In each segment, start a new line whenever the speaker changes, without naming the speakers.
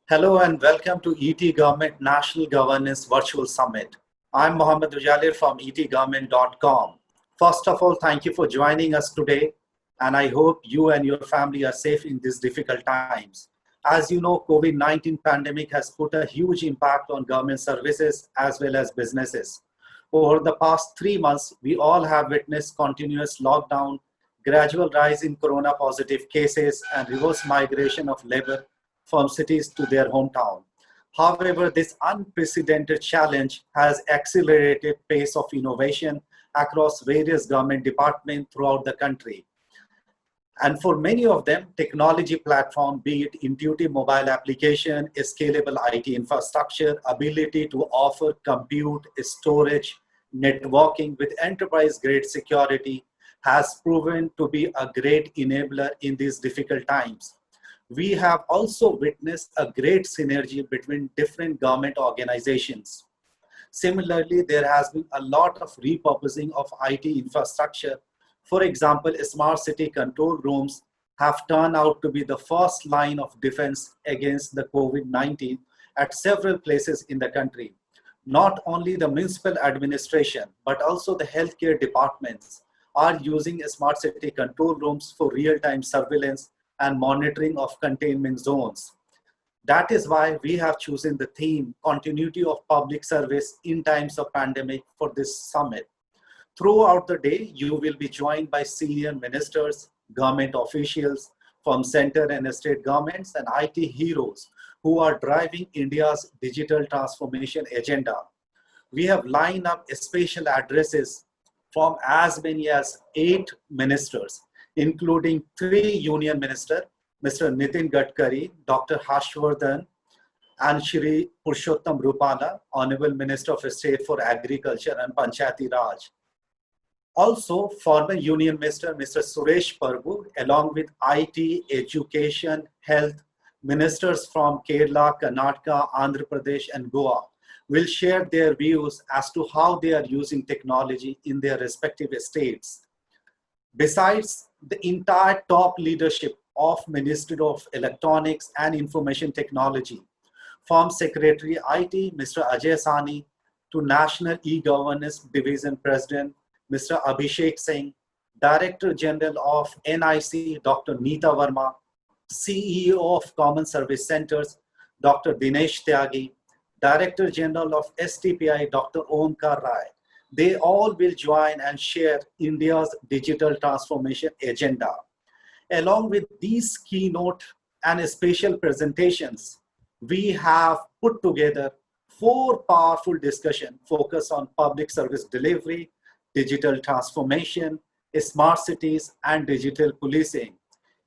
Hello and welcome to ET Government National Governance Virtual Summit. I'm Mohammed Ujalir from etgovernment.com. First of all, thank you for joining us today, and I hope you and your family are safe in these difficult times. As you know, COVID-19 pandemic has put a huge impact on government services as well as businesses. Over the past 3 months, we all have witnessed continuous lockdown, gradual rise in corona positive cases, and reverse migration of labor from cities to their hometown. However, this unprecedented challenge has accelerated pace of innovation across various government departments throughout the country. And for many of them, technology platform, be it intuitive mobile application, a scalable IT infrastructure, ability to offer compute, storage, networking with enterprise-grade security has proven to be a great enabler in these difficult times. We have also witnessed a great synergy between different government organizations. Similarly, there has been a lot of repurposing of IT infrastructure. For example, smart city control rooms have turned out to be the first line of defense against the COVID-19 at several places in the country. Not only the municipal administration, but also the healthcare departments are using smart city control rooms for real-time surveillance and monitoring of containment zones. That is why we have chosen the theme continuity of public service in times of pandemic for this summit. Throughout the day, you will be joined by senior ministers, government officials from center and state governments and IT heroes who are driving India's digital transformation agenda. We have lined up special addresses from as many as 8 ministers, including 3 union ministers, Mr. Nitin Gadkari, Dr. Harshvardhan, and Shri Purushottam Rupala, Honorable Minister of State for Agriculture and Panchayati Raj. Also, former Union Minister Mr. Suresh Prabhu, along with IT, Education, Health, ministers from Kerala, Karnataka, Andhra Pradesh, and Goa will share their views as to how they are using technology in their respective states. Besides, the entire top leadership of Ministry of Electronics and Information Technology, from Secretary IT, Mr. Ajay Sani, to National E-Governance Division President, Mr. Abhishek Singh, Director General of NIC, Dr. Neeta Verma, CEO of Common Service Centers, Dr. Dinesh Tyagi, Director General of STPI, Dr. Omkar Rai. They all will join and share India's digital transformation agenda. Along with these keynote and special presentations, we have put together 4 powerful discussions focused on public service delivery, digital transformation, smart cities, and digital policing.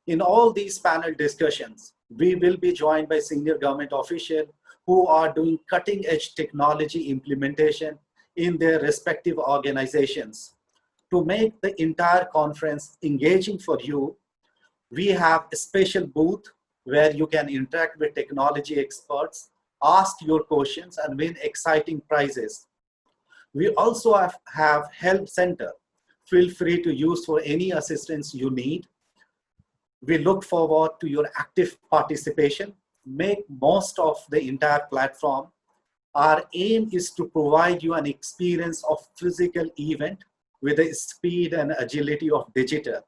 In all these panel discussions, we will be joined by senior government officials who are doing cutting-edge technology implementation in their respective organizations. To make the entire conference engaging for you, we have a special booth where you can interact with technology experts, ask your questions, and win exciting prizes. We also have help center. Feel free to use for any assistance you need. We look forward to your active participation. Make most of the entire platform. Our aim is to provide you an experience of physical event with the speed and agility of digital.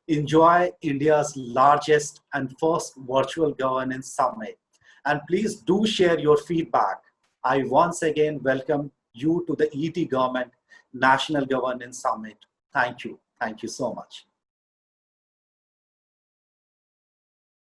Enjoy India's largest and first virtual governance summit. And please do share your feedback. I once again welcome you to the ET Government National Governance Summit. Thank you. Thank you so much.